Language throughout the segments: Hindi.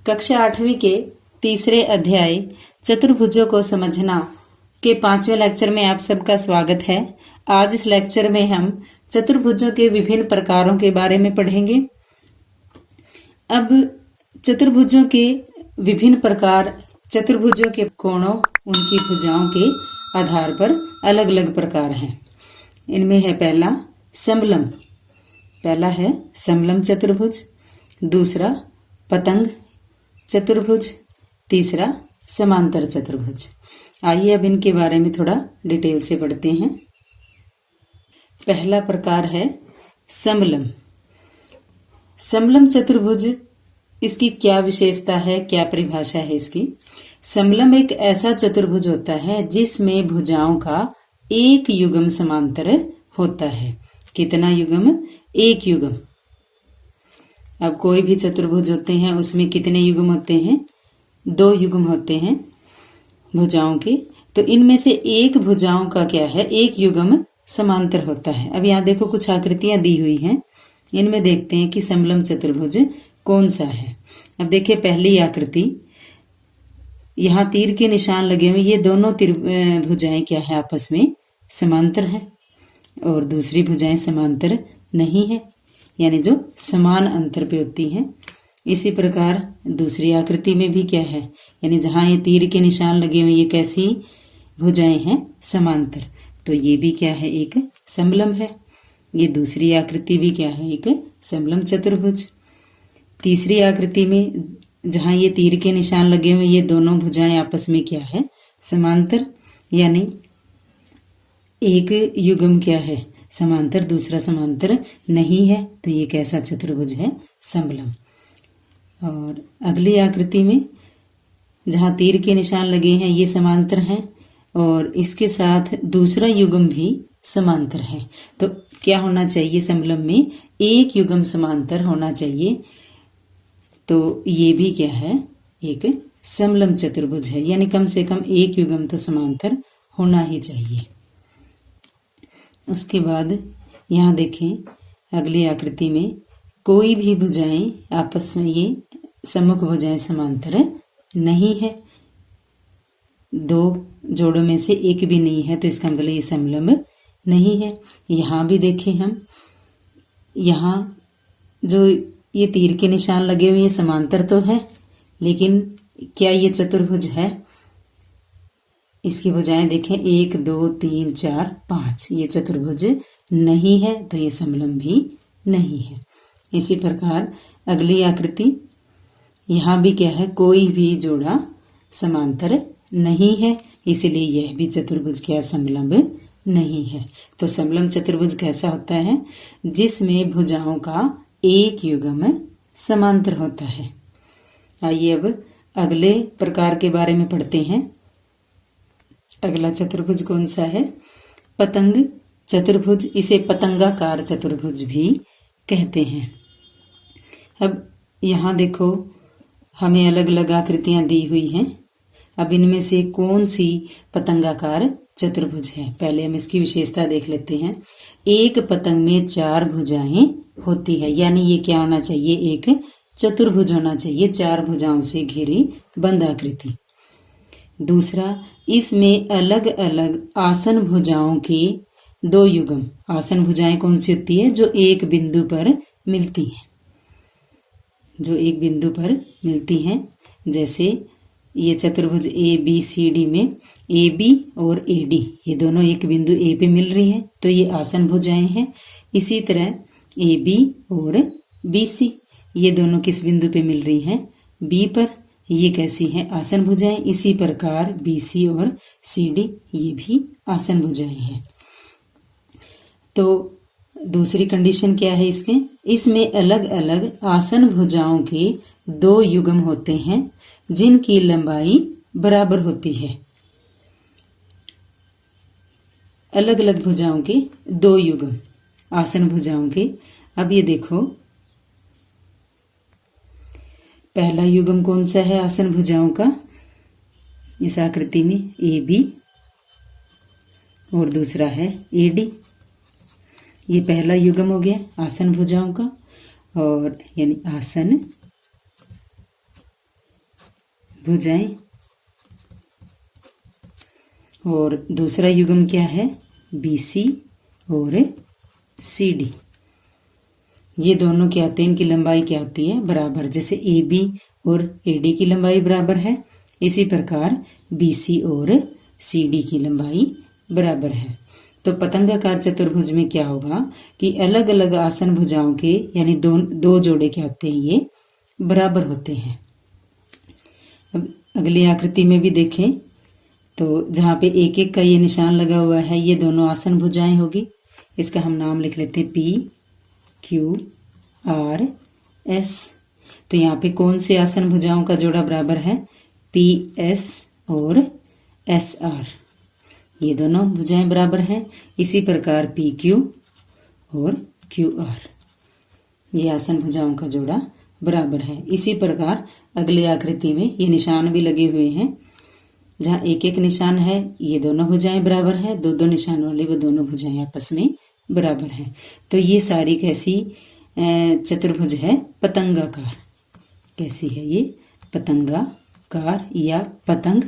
कक्षा 8वीं के तीसरे अध्याय चतुर्भुजों को समझना के 5वें लेक्चर में आप सबका स्वागत है। आज इस लेक्चर में हम चतुर्भुजों के विभिन्न प्रकारों के बारे में पढ़ेंगे। अब चतुर्भुजों के विभिन्न प्रकार, चतुर्भुजों के कोणों, उनकी भुजाओं के आधार पर अलग अलग प्रकार हैं। इनमें है पहला समलम, पहला है समलम चतुर्भुज, दूसरा पतंग चतुर्भुज, तीसरा समांतर चतुर्भुज। आइए अब इनके बारे में थोड़ा डिटेल से पढ़ते हैं। पहला प्रकार है समलम। समलम चतुर्भुज, इसकी क्या विशेषता है, क्या परिभाषा है इसकी? समलम एक ऐसा चतुर्भुज होता है जिसमें भुजाओं का एक युग्म समांतर होता है। कितना युग्म? एक युग्म। अब कोई भी चतुर्भुज होते हैं उसमें कितने युग्म होते हैं? 2 युग्म होते हैं भुजाओं के। तो इनमें से एक भुजाओं का क्या है? एक युग्म समांतर होता है। अब यहाँ देखो कुछ आकृतियां दी हुई हैं, इनमें देखते हैं कि समलम चतुर्भुज कौन सा है। अब देखिए पहली आकृति, यहाँ तीर के निशान लगे हुए, ये दोनों भुजाएं क्या है? आपस में समांतर है, और दूसरी भुजाएं समांतर नहीं है, यानी जो समान अंतर पे होती हैं। इसी प्रकार दूसरी आकृति में भी क्या है, यानी जहां ये तीर के निशान लगे हुए, ये कैसी भुजाएं हैं? समांतर। तो ये भी क्या है? एक समलम है। ये दूसरी आकृति भी क्या है? एक समलम चतुर्भुज। तीसरी आकृति में जहां ये तीर के निशान लगे हुए, ये दोनों भुजाएं आपस में क्या है? समांतर, यानी एक युग्म क्या है? समांतर, दूसरा समांतर नहीं है। तो ये कैसा चतुर्भुज है? समलम। और अगली आकृति में जहां तीर के निशान लगे हैं, ये समांतर हैं, और इसके साथ दूसरा युग्म भी समांतर है। तो क्या होना चाहिए? समलम में एक युग्म समांतर होना चाहिए। तो ये भी क्या है? एक समलम चतुर्भुज है, यानी कम से कम एक युग्म तो समांतर होना ही चाहिए। उसके बाद यहाँ देखें अगली आकृति में कोई भी भुजाएं आपस में, ये सम्मुख भुजाएं समांतर नहीं है। 2 जोड़ों में से एक भी नहीं है, तो इसका मतलब ये समलम नहीं है। यहाँ भी देखें हम, यहाँ जो ये तीर के निशान लगे हुए, ये समांतर तो है, लेकिन क्या ये चतुर्भुज है? इसकी भुजाएं देखें, 1 2 3 4 5, ये चतुर्भुज नहीं है, तो ये समलम भी नहीं है। इसी प्रकार अगली आकृति, यहाँ भी क्या है? कोई भी जोड़ा समांतर नहीं है, इसलिए यह भी चतुर्भुज क्या? समलम नहीं है। तो समलम चतुर्भुज कैसा होता है? जिसमें भुजाओं का एक युग्म समांतर होता है। आइए अब अगले प्रकार के बारे में पढ़ते हैं। अगला चतुर्भुज कौन सा है? पतंग चतुर्भुज। इसे पतंगाकार चतुर्भुज भी कहते हैं। अब यहाँ देखो हमें अलग अलग आकृतियां दी हुई हैं। अब इनमें से कौन सी पतंगाकार चतुर्भुज है? पहले हम इसकी विशेषता देख लेते हैं। एक पतंग में 4 भुजाएं होती है, यानी ये क्या होना चाहिए? एक चतुर्भुज होना चाहिए, 4 भुजाओं से घिरी बंद आकृति। दूसरा, इसमें अलग अलग आसन भुजाओं के 2 युग्म। आसन भुजाएं कौन सी होती है? जो एक बिंदु पर मिलती हैं, जो एक बिंदु पर मिलती हैं। जैसे ये चतुर्भुज ABCD में AB और AD, ये दोनों एक बिंदु A पे मिल रही हैं, तो ये आसन भुजाएं हैं। इसी तरह AB और BC, ये दोनों किस बिंदु पे मिल रही हैं? B पर, ये कैसी हैं? आसन भुजाएं। इसी प्रकार BC और CD, ये भी आसन भुजाएं हैं। तो दूसरी कंडीशन क्या है इसके? इसमें अलग अलग आसन भुजाओं के 2 युग्म होते हैं जिनकी लंबाई बराबर होती है। अलग अलग भुजाओं के 2 युग्म आसन भुजाओं के। अब ये देखो पहला युग्म कौन सा है आसन भुजाओं का? इस आकृति में AB और दूसरा है AD। ये पहला युग्म हो गया आसन भुजाओं का, और यानी आसन भुजाएं। और दूसरा युग्म क्या है, BC और CD। ये दोनों क्या होते हैं, इनकी लंबाई क्या होती है, बराबर। जैसे AB और AD की लंबाई बराबर है, इसी प्रकार BC और CD की लंबाई बराबर है। तो पतंगाकार चतुर्भुज में क्या होगा कि अलग अलग आसन भुजाओं के यानी दो जोड़े क्या होते हैं, ये बराबर होते हैं। अब अगली आकृति में भी देखें तो जहाँ पे एक एक का ये निशान लगा हुआ है, ये दोनों आसन भुजाएं होगी। इसका हम नाम लिख लेते हैं PQRS। तो यहाँ पे कौन से आसन भुजाओं का जोड़ा बराबर है, PS और SR। ये दोनों भुजाएं बराबर हैं। इसी प्रकार PQ और QR, ये आसन भुजाओं का जोड़ा बराबर है। इसी प्रकार अगली आकृति में ये निशान भी लगे हुए हैं, जहाँ एक एक निशान है, ये दोनों भुजाएं बराबर है। दो दो निशान वाली वो दोनों भुजाएं आपस में बराबर है। तो ये सारी कैसी चतुर्भुज है, पतंगाकार। कैसी है ये, पतंगाकार या पतंग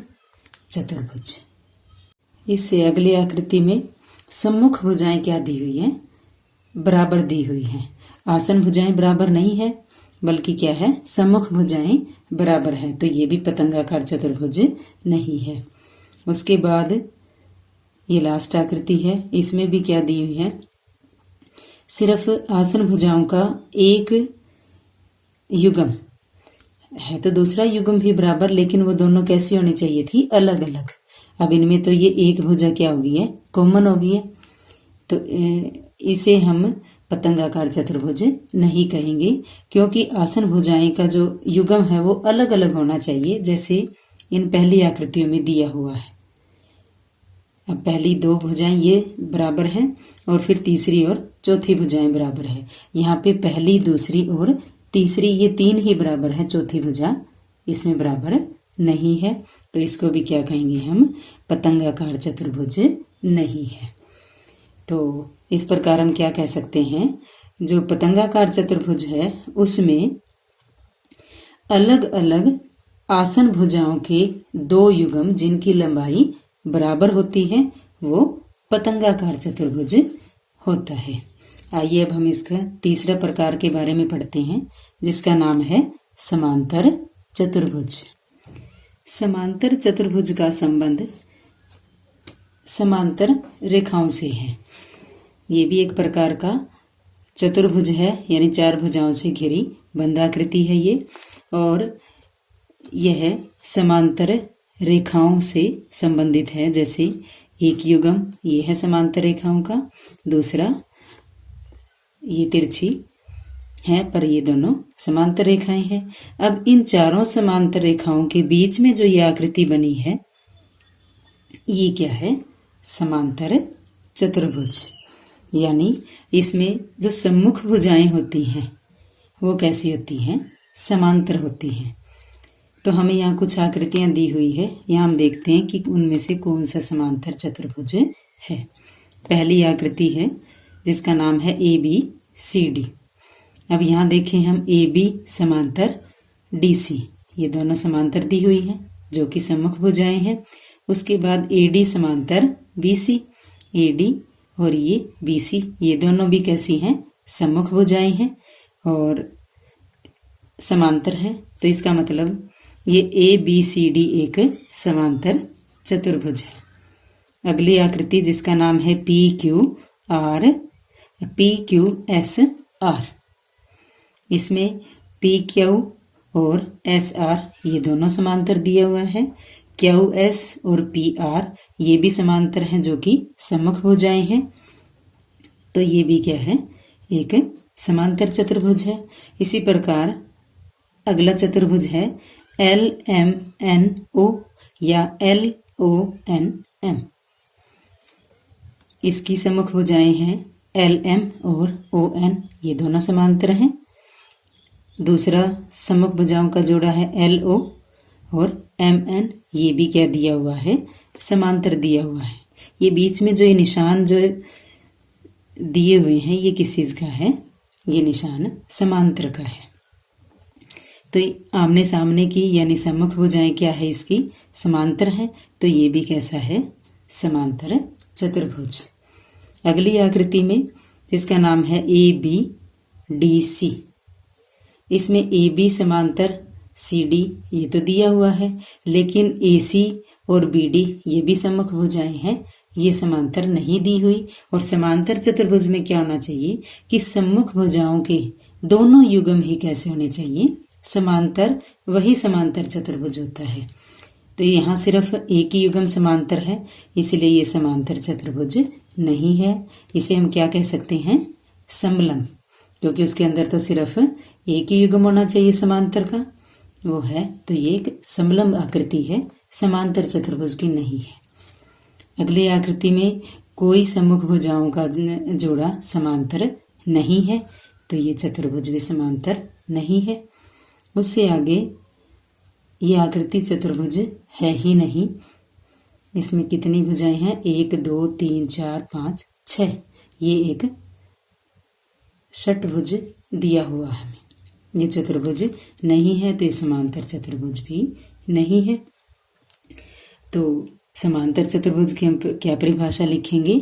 चतुर्भुज। इससे अगली आकृति में सम्मुख भुजाएं क्या दी हुई हैं, बराबर दी हुई हैं। आसन भुजाएं बराबर नहीं है, बल्कि क्या है, सम्मुख भुजाएं बराबर है। तो ये भी पतंगाकार चतुर्भुज नहीं है। उसके बाद ये लास्ट आकृति है, इसमें भी क्या दी हुई है, सिर्फ आसन भुजाओं का एक युग्म है। तो दूसरा युग्म भी बराबर, लेकिन वो दोनों कैसी होनी चाहिए थी, अलग अलग। अब इनमें तो ये एक भुजा क्या होगी है, कॉमन होगी है। तो इसे हम पतंगाकार चतुर्भुज नहीं कहेंगे, क्योंकि आसन भुजाएं का जो युग्म है वो अलग अलग होना चाहिए, जैसे इन पहली आकृतियों में दिया हुआ है। अब पहली दो भुजाएं ये बराबर हैं, और फिर तीसरी और चौथी भुजाएं बराबर है। यहाँ पे पहली, दूसरी और तीसरी ये तीन ही बराबर है, चौथी भुजा इसमें बराबर नहीं है। तो इसको भी क्या कहेंगे हम, पतंगाकार चतुर्भुज नहीं है। तो इस प्रकार हम क्या कह सकते हैं, जो पतंगाकार चतुर्भुज है उसमें अलग अलग आसन भुजाओं के दो युग्म जिनकी लंबाई बराबर होती है, वो पतंगाकार चतुर्भुज होता है। आइए अब हम इसका तीसरा प्रकार के बारे में पढ़ते हैं, जिसका नाम है समांतर चतुर्भुज। समांतर चतुर्भुज का संबंध समांतर रेखाओं से है। ये भी एक प्रकार का चतुर्भुज है, यानी चार भुजाओं से घिरी बंधाकृति है ये, और यह समांतर रेखाओं से संबंधित है। जैसे एक युग्म ये है समांतर रेखाओं का, दूसरा ये तिरछी है, पर ये दोनों समांतर रेखाएं हैं। अब इन चारों समांतर रेखाओं के बीच में जो ये आकृति बनी है, ये क्या है, समांतर चतुर्भुज। यानी इसमें जो सम्मुख भुजाएं होती हैं वो कैसी होती हैं, समांतर होती हैं। तो हमें यहाँ कुछ आकृतियां दी हुई है, यहाँ हम देखते हैं कि उनमें से कौन सा समांतर चतुर्भुज है। पहली आकृति है जिसका नाम है ABCD। अब यहाँ देखें हम AB समांतर DC, ये दोनों समांतर दी हुई हैं जो कि सम्मुख भुजाएं हैं। उसके बाद AD समांतर BC, AD और ये BC, ये दोनों भी कैसी हैं, सम्मुख भुजाएं हैं और समांतर हैं। तो इसका मतलब ये ABCD एक समांतर चतुर्भुज है। अगली आकृति जिसका नाम है PQSR, इसमें PQ और SR ये दोनों समांतर दिया हुआ है। QS और PR ये भी समांतर हैं जो कि सम्मुख भुजाएं हैं। तो ये भी क्या है, एक समांतर चतुर्भुज है। इसी प्रकार अगला चतुर्भुज है LMNO या LONM। इसकी सम्मुख भुजाएं हैं LM और ON, ये दोनों समांतर हैं। दूसरा सम्मुख भुजाओं का जोड़ा है LO और MN, ये भी क्या दिया हुआ है, समांतर दिया हुआ है। ये बीच में जो ये निशान जो दिए हुए हैं, ये किस चीज का है, ये निशान समांतर का है। तो आमने सामने की यानी सम्मुख भुजाएं क्या है, इसकी समांतर है, तो ये भी कैसा है, समांतर चतुर्भुज। अगली आकृति में इसका नाम है ABDC। इसमें AB समांतर CD ये तो दिया हुआ है, लेकिन AC और BD ये भी सम्मुख भुजाएं हैं, ये समांतर नहीं दी हुई। और समांतर चतुर्भुज में क्या होना चाहिए कि सम्मुख भुजाओं के दोनों युग्म ही कैसे होने चाहिए, समांतर, वही समांतर चतुर्भुज होता है। तो यहाँ सिर्फ एक ही युग्म समांतर है, इसलिए ये समांतर चतुर्भुज नहीं है। इसे हम क्या कह सकते हैं, समलंब, क्योंकि उसके अंदर तो सिर्फ एक ही युग्म होना चाहिए समांतर का, वो है, तो ये एक समलंब आकृति है, समांतर चतुर्भुज की नहीं है। अगली आकृति में कोई सम्मुख भुजाओं का जोड़ा समांतर नहीं है, तो ये चतुर्भुज भी समांतर नहीं है। उससे आगे ये आकृति चतुर्भुज है ही नहीं। इसमें कितनी भुजाएं हैं, 1 2 3 4 5 6, ये एक षटभुज दिया हुआ है, ये चतुर्भुज नहीं है, तो ये समांतर चतुर्भुज भी नहीं है। तो समांतर चतुर्भुज की हम क्या परिभाषा लिखेंगे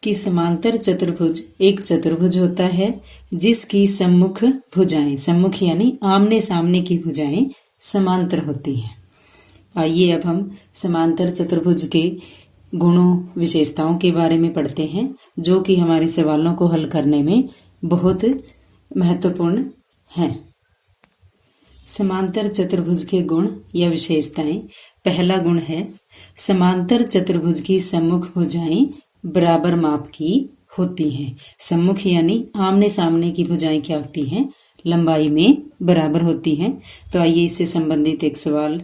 कि समांतर चतुर्भुज एक चतुर्भुज होता है जिसकी सम्मुख भुजाएं, सम्मुख यानी आमने सामने की भुजाएं समांतर होती हैं। आइए अब हम समांतर चतुर्भुज के गुणों विशेषताओं के बारे में पढ़ते हैं, जो कि हमारे सवालों को हल करने में बहुत महत्वपूर्ण हैं। समांतर चतुर्भुज के गुण या विशेषताएं। पहला गुण है समांतर चतुर्भुज की सम्मुख भुजाएं बराबर माप की होती हैं। सम्मुख यानी आमने सामने की भुजाएं क्या होती हैं, लंबाई में बराबर होती हैं। तो आइए इससे संबंधित एक सवाल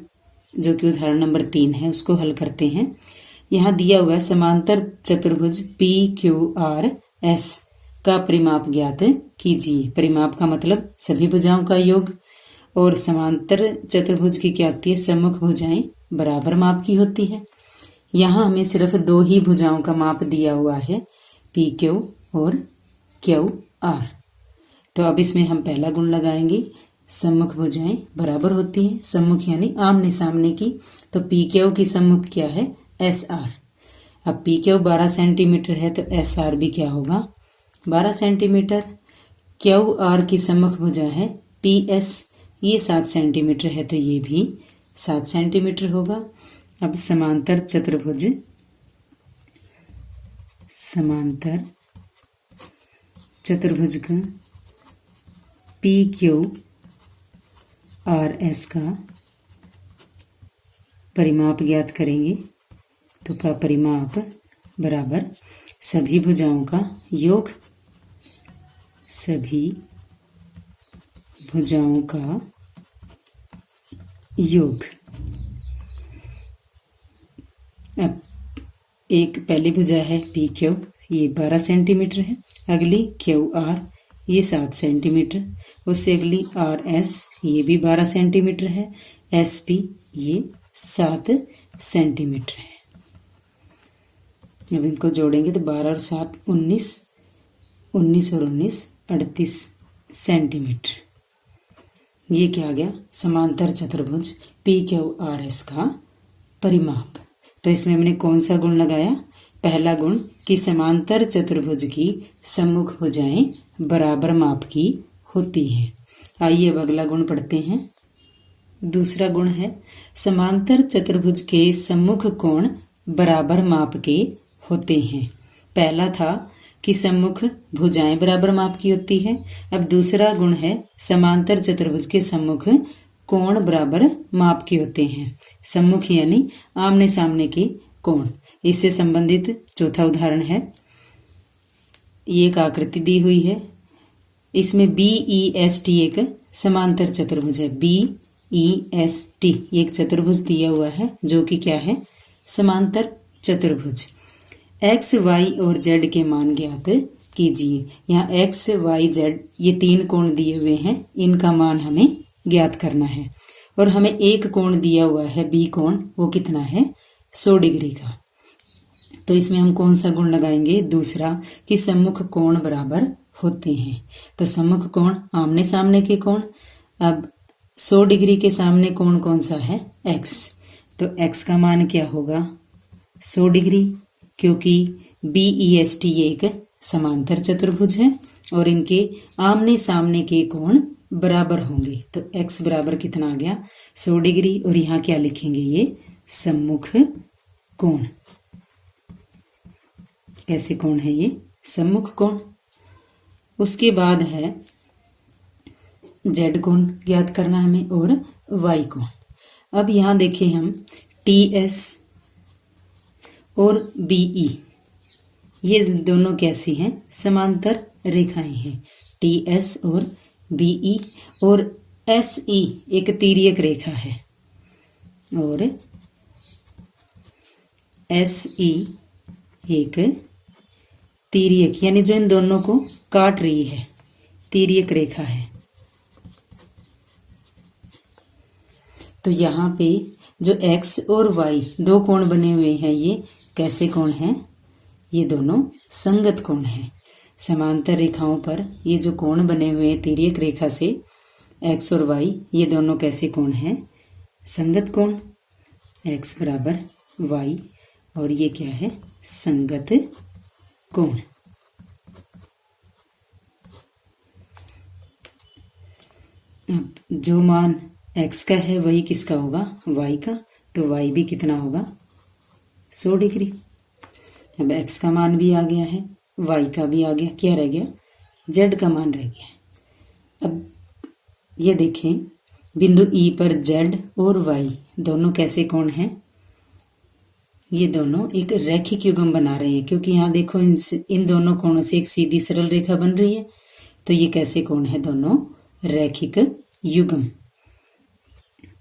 जो कि उदाहरण नंबर 3 है उसको हल करते हैं। यहाँ दिया हुआ है समांतर चतुर्भुज PQRS का परिमाप ज्ञात कीजिए। परिमाप का मतलब सभी भुजाओं का योग, और समांतर चतुर्भुज की क्या होती है, सम्मुख भुजाएं बराबर माप की होती है। यहाँ हमें सिर्फ 2 ही भुजाओं का माप दिया हुआ है, PQ और QR। तो अब इसमें हम पहला गुण लगाएंगे, सम्मुख भुजाएं बराबर होती हैं, सम्मुख यानी आमने सामने की। तो PQ की सम्मुख क्या है, SR। अब PQ 12 सेंटीमीटर है, तो SR भी क्या होगा, 12 सेंटीमीटर। QR की सम्मुख भुजा है PS, ये 7 सेंटीमीटर है, तो ये भी 7 सेंटीमीटर होगा। अब समांतर चतुर्भुज, समांतर चतुर्भुज का PQRS का परिमाप ज्ञात करेंगे। तो का परिमाप बराबर सभी भुजाओं का योग, सभी भुजाओं का योग। अब एक पहली भुजा है PQ, ये 12 सेंटीमीटर है, अगली QR ये 7 सेंटीमीटर, उससे अगली RS ये भी 12 सेंटीमीटर है, SP ये 7 सेंटीमीटर है। अब इनको जोड़ेंगे तो 12 और 7 19, 19 और 19 38 सेंटीमीटर। ये क्या आ गया, समांतर चतुर्भुज PQRS का परिमाप। तो इसमें हमने कौन सा गुण लगाया, पहला गुण कि समांतर चतुर्भुज की सम्मुख भुजाएं बराबर माप की होती हैं। आइए अब अगला गुण पढ़ते हैं। दूसरा गुण है समांतर चतुर्भुज के सम्मुख कोण बराबर माप के होते हैं। पहला था कि सम्मुख भुजाएं बराबर माप की होती है। अब दूसरा गुण है समांतर चतुर्भुज के सम्मुख कोण बराबर माप के होते हैं। सम्मुख यानी आमने सामने के कोण। इससे संबंधित चौथा उदाहरण है, ये एक आकृति दी हुई है, इसमें BEST एक समांतर चतुर्भुज है। BEST ये एक चतुर्भुज दिया हुआ है जो कि क्या है, समांतर चतुर्भुज। X, Y और Z के मान ज्ञात कीजिए। यहाँ X, Y, Z ये 3 कोण दिए हुए हैं, इनका मान हमें ज्ञात करना है। और हमें एक कोण दिया हुआ है B कोण, वो कितना है, 100 डिग्री का। तो इसमें हम कौन सा गुण लगाएंगे, दूसरा कि सम्मुख कोण बराबर होते हैं। तो सम्मुख कोण आमने सामने के कोण, अब 100 डिग्री के सामने कोण कौन सा है, x। तो x का मान क्या होगा, 100 डिग्री, क्योंकि BEST एक समांतर चतुर्भुज है और इनके आमने सामने के कोण बराबर होंगे। तो x बराबर कितना आ गया, 100 डिग्री। और यहाँ क्या लिखेंगे, ये सम्मुख कोण। कैसे कोण है ये, सम्मुख कोण। उसके बाद है z कोण ज्ञात करना हमें और y कोण। अब यहाँ देखें हम TS और BE, ये दोनों कैसी हैं, समांतर रेखाएं हैं, TS और BE। और SE एक तिर्यक रेखा है और SE एक तिर्यक, यानी जो इन दोनों को काट रही है, तिर्यक रेखा है। तो यहाँ पे जो x और y दो कोण बने हुए हैं, ये कैसे कोण हैं, ये दोनों संगत कोण हैं। समांतर रेखाओं पर ये जो कोण बने हुए हैं तिर्यक रेखा से, x और y, ये दोनों कैसे कोण हैं, संगत कोण। x बराबर y और ये क्या है, संगत कोण। अब जो मान x का है वही किसका होगा, y का। तो y भी कितना होगा, 100 डिग्री। अब x का मान भी आ गया है, y का भी आ गया, क्या रह गया, z का मान रह गया। अब ये देखें बिंदु E पर z और y दोनों कैसे कोण हैं, ये दोनों एक रैखिक युग्म बना रहे हैं, क्योंकि यहाँ देखो इन दोनों कोणों से एक सीधी सरल रेखा बन रही है। तो ये कैसे कोण है, दोनों रैखिक युग्म।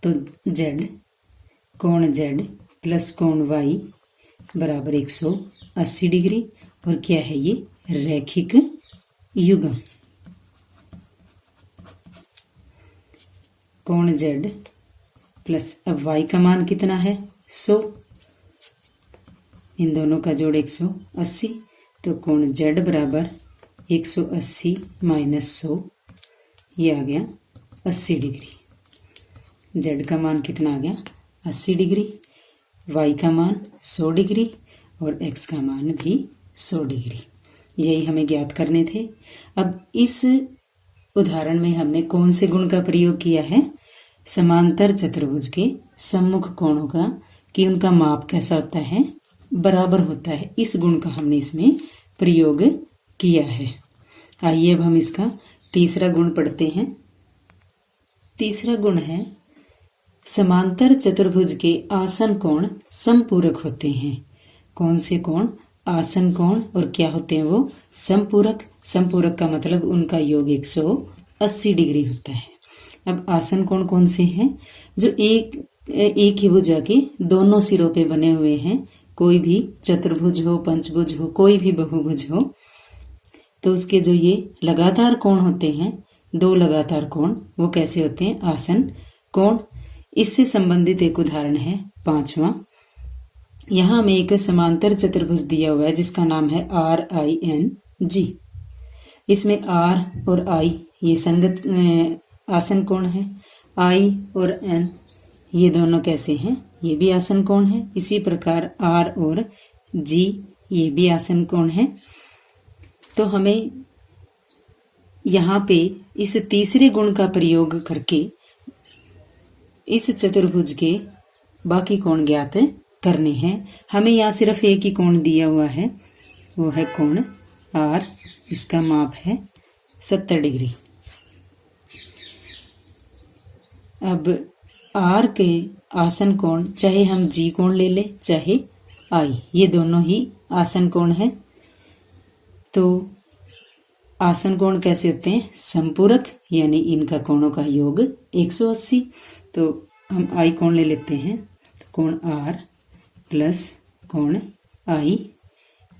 तो z, कोण z प्लस कोण y बराबर 180 डिग्री। और क्या है, ये रैखिक युग्म। कोण z प्लस, अब y का मान कितना है, 100, इन दोनों का जोड़ 180। तो कोण z बराबर 180 माइनस 100, ये आ गया 80 डिग्री। z का मान कितना आ गया, 80 डिग्री, y का मान 100 डिग्री और x का मान भी 100 डिग्री। यही हमें ज्ञात करने थे। अब इस उदाहरण में हमने कौन से गुण का प्रयोग किया है, समांतर चतुर्भुज के सम्मुख कोणों का, कि उनका माप कैसा होता है, बराबर होता है। इस गुण का हमने इसमें प्रयोग किया है। आइए अब हम इसका तीसरा गुण पढ़ते हैं। तीसरा गुण है समांतर चतुर्भुज के आसन कोण समपूरक होते हैं। कौन से कोण, आसन कोण, और क्या होते हैं वो, समपूरक। समपूरक का मतलब उनका योग 180 डिग्री होता है। अब आसन कोण कौन से हैं, जो एक ही भुजा के दोनों सिरों पे बने हुए हैं। कोई भी चतुर्भुज हो, पंचभुज हो, कोई भी बहुभुज हो, तो उसके जो ये लगातार कोण होते हैं, दो लगातार कोण, वो कैसे होते हैं, आसन कोण। इससे संबंधित एक उदाहरण है 5वां। यहाँ हमें एक समांतर चतुर्भुज दिया हुआ है जिसका नाम है RING। इसमें R और I ये संगत आसन कोण है, I और N ये दोनों कैसे हैं, ये भी आसन कोण है। इसी प्रकार R और G ये भी आसन कोण है। तो हमें यहाँ पे इस तीसरे गुण का प्रयोग करके इस चतुर्भुज के बाकी कोण ज्ञात करने हैं। हमें यहाँ सिर्फ एक ही कोण दिया हुआ है, वो है कोण R। इसका माप है 70 डिग्री। अब R के आसन कोण, चाहे हम G कोण ले ले चाहे I, ये दोनों ही आसन कोण है। तो आसन कोण कैसे होते हैं, समपूरक, यानी इनका कोणों का योग 180। तो हम I कोण ले लेते हैं। तो कोण R प्लस कोण I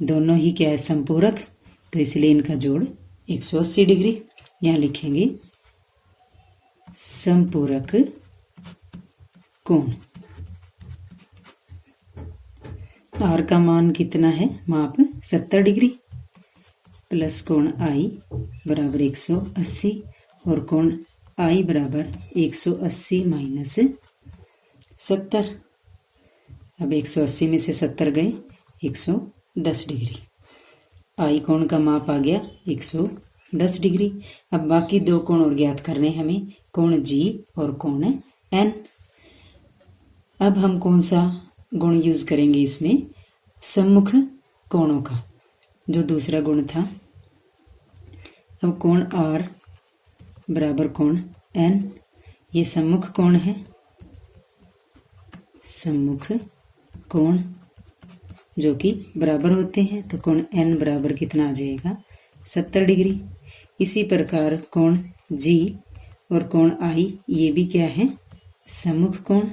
दोनों ही क्या है, समपूरक, तो इसलिए इनका जोड़ 180 डिग्री। यहाँ लिखेंगे समपूरक कोण। R का मान कितना है, माप 70 डिग्री, प्लस कोण I बराबर 180 और कोण आई बराबर 180 माइनस 70। अब 180 में से 70 गए 110 डिग्री। आई कोण का माप आ गया 110 डिग्री। अब बाकी दो कोण और ज्ञात करने हमें, कोण जी और कोण एन। अब हम कौन सा गुण यूज करेंगे इसमें? सम्मुख कोणों का, जो दूसरा गुण था। अब कोण आर बराबर कोण एन, ये सम्मुख कोण है, सम्मुख कोण जो कि बराबर होते हैं, तो कोण एन बराबर कितना आ जाएगा? 70 डिग्री। इसी प्रकार कोण जी और कोण आई ये भी क्या है? सम्मुख कोण।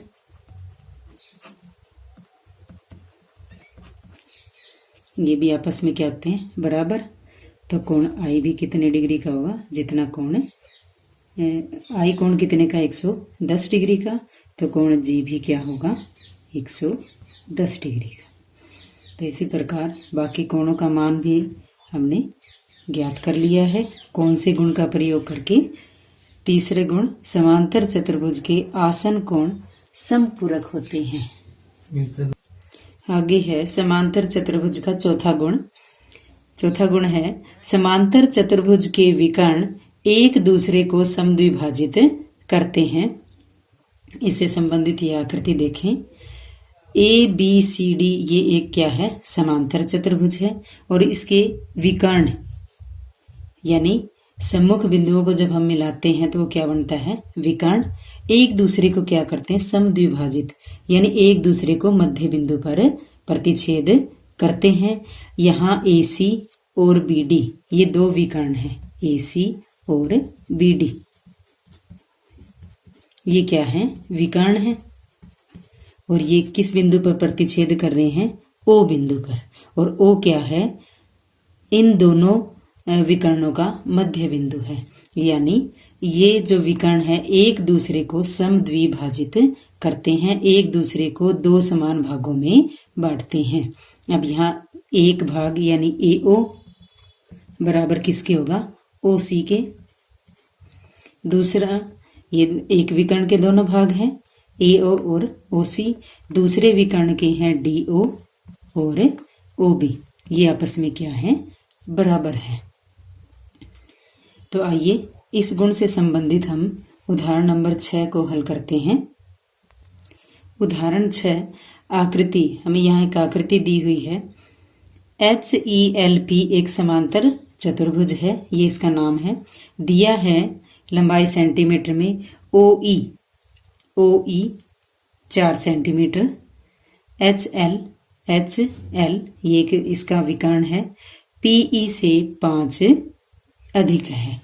ये भी आपस में क्या होते हैं? बराबर। तो कोण आई भी कितने डिग्री का होगा? जितना कोण आई कोण कितने का? 110 डिग्री का। तो कोण जी भी क्या होगा? 110 डिग्री का। तो इसी प्रकार बाकी कोणों का मान भी हमने ज्ञात कर लिया है। कौन से गुण का प्रयोग करके? तीसरे गुण, समांतर चतुर्भुज के आसन कोण समपूरक होते हैं। आगे है समांतर चतुर्भुज का चौथा गुण। चौथा गुण है समांतर चतुर्भुज के विकर्ण एक दूसरे को समद्विभाजित करते हैं। इससे संबंधित यह आकृति देखें। ए बी सी डी ये एक क्या है? समांतर चतुर्भुज है। और इसके विकर्ण यानी सम्मुख बिंदुओं को जब हम मिलाते हैं तो वो क्या बनता है? विकर्ण। एक दूसरे को क्या करते हैं? समद्विभाजित, यानी एक दूसरे को मध्य बिंदु पर प्रतिच्छेद करते हैं। यहाँ ए सी और बी डी ये दो विकर्ण हैं, ए सी और बी डी ये क्या है? विकर्ण है। और ये किस बिंदु पर प्रतिच्छेद कर रहे हैं? ओ बिंदु पर। और ओ क्या है? इन दोनों विकर्णों का मध्य बिंदु है। यानी ये जो विकर्ण है एक दूसरे को समद्विभाजित करते हैं, एक दूसरे को दो समान भागों में बांटते हैं। अब यहाँ एक भाग यानी ए ओ बराबर किसके होगा? ओ सी के। दूसरा, ये एक विकर्ण के दोनों भाग हैं, ए ओ और ओ सी। दूसरे विकर्ण के हैं डी ओ और ओ बी। ये आपस में क्या है? बराबर है। तो आइए इस गुण से संबंधित हम उदाहरण नंबर 6 को हल करते हैं। उदाहरण 6 आकृति, हमें यहाँ एक आकृति दी हुई है। HELP एक समांतर चतुर्भुज है, ये इसका नाम है। दिया है लंबाई सेंटीमीटर में, OE 4 सेंटीमीटर, HL ये इसका विकर्ण है, PE से 5 अधिक है।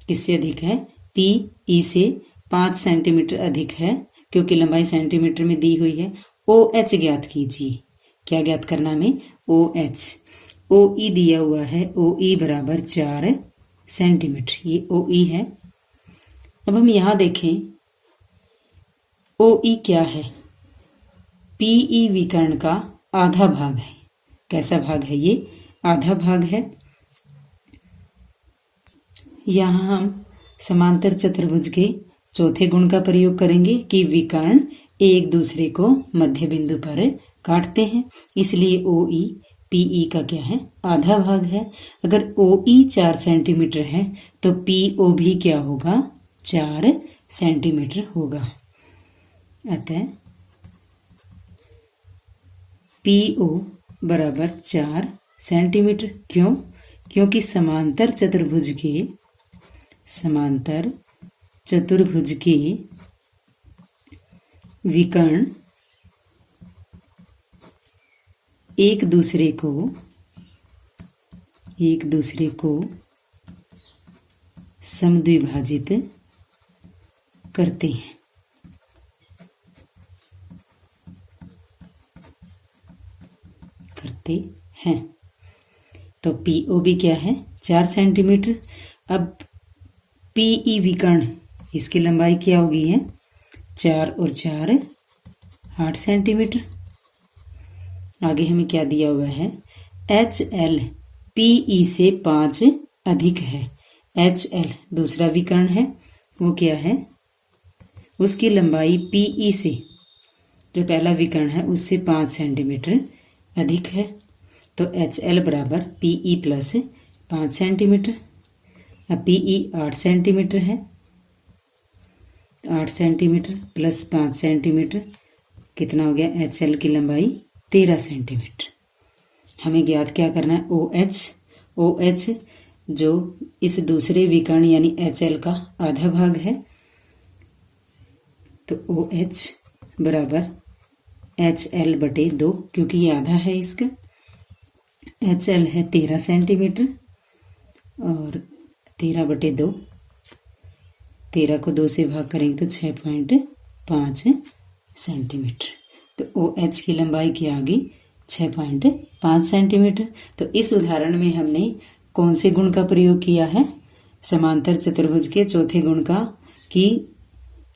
किससे अधिक है? PE से 5 सेंटीमीटर अधिक है, क्योंकि लंबाई सेंटीमीटर में दी हुई है। OH ज्ञात कीजिए। क्या ज्ञात करना में? OH। OE दिया हुआ है, OE बराबर 4 सेंटीमीटर, ये OE है। अब हम यहां देखें OE क्या है? PE विकर्ण का आधा भाग है। कैसा भाग है ये? आधा भाग है। यहाँ हम समांतर चतुर्भुज के चौथे गुण का प्रयोग करेंगे कि विकर्ण एक दूसरे को मध्य बिंदु पर काटते हैं, इसलिए OE PE का क्या है? आधा भाग है। अगर OE 4 सेंटीमीटर है तो PO भी क्या होगा? 4 सेंटीमीटर होगा। अतः PO बराबर 4 सेंटीमीटर। क्यों? क्योंकि समांतर चतुर्भुज के विकर्ण एक दूसरे को समद्विभाजित करते हैं। तो PO भी क्या है? 4 सेंटीमीटर। अब PE विकर्ण, इसकी लंबाई क्या होगी है? 4 और 4 8 सेंटीमीटर। आगे हमें क्या दिया हुआ है? HL PE से 5 अधिक है। HL दूसरा विकर्ण है, वो क्या है, उसकी लंबाई PE से, जो पहला विकर्ण है उससे 5 सेंटीमीटर अधिक है। तो HL बराबर PE प्लस 5 सेंटीमीटर। अब PE 8 सेंटीमीटर है, 8 सेंटीमीटर प्लस 5 सेंटीमीटर कितना हो गया, HL की लंबाई 13 सेंटीमीटर। हमें ज्ञात क्या करना है, OH जो इस दूसरे विकर्ण यानी HL का आधा भाग है, तो OH बराबर HL बटे 2, क्योंकि ये आधा है इसका। HL है 13 सेंटीमीटर और 13 बटे 2, 13 को 2 से भाग करेंगे तो 6.5 सेंटीमीटर। तो OH की लंबाई क्या आ गई, 6.5 सेंटीमीटर। तो इस उदाहरण में हमने कौन से गुण का प्रयोग किया है, समांतर चतुर्भुज के चौथे गुण का, कि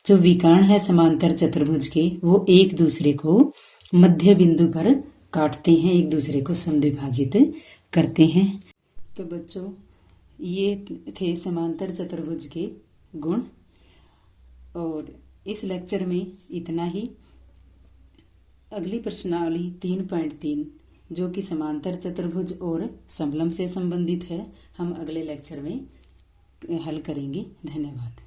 जो विकर्ण है समांतर चतुर्भुज के वो एक दूसरे को मध्य बिंदु पर काटते हैं, एक दूसरे को समद्विभाजित करते हैं। तो बच्चों ये थे समांतर चतुर्भुज के गुण, और इस लेक्चर में इतना ही। अगली प्रश्नावली 3.3 जो कि समांतर चतुर्भुज और समलंब से संबंधित है, हम अगले लेक्चर में हल करेंगे। धन्यवाद।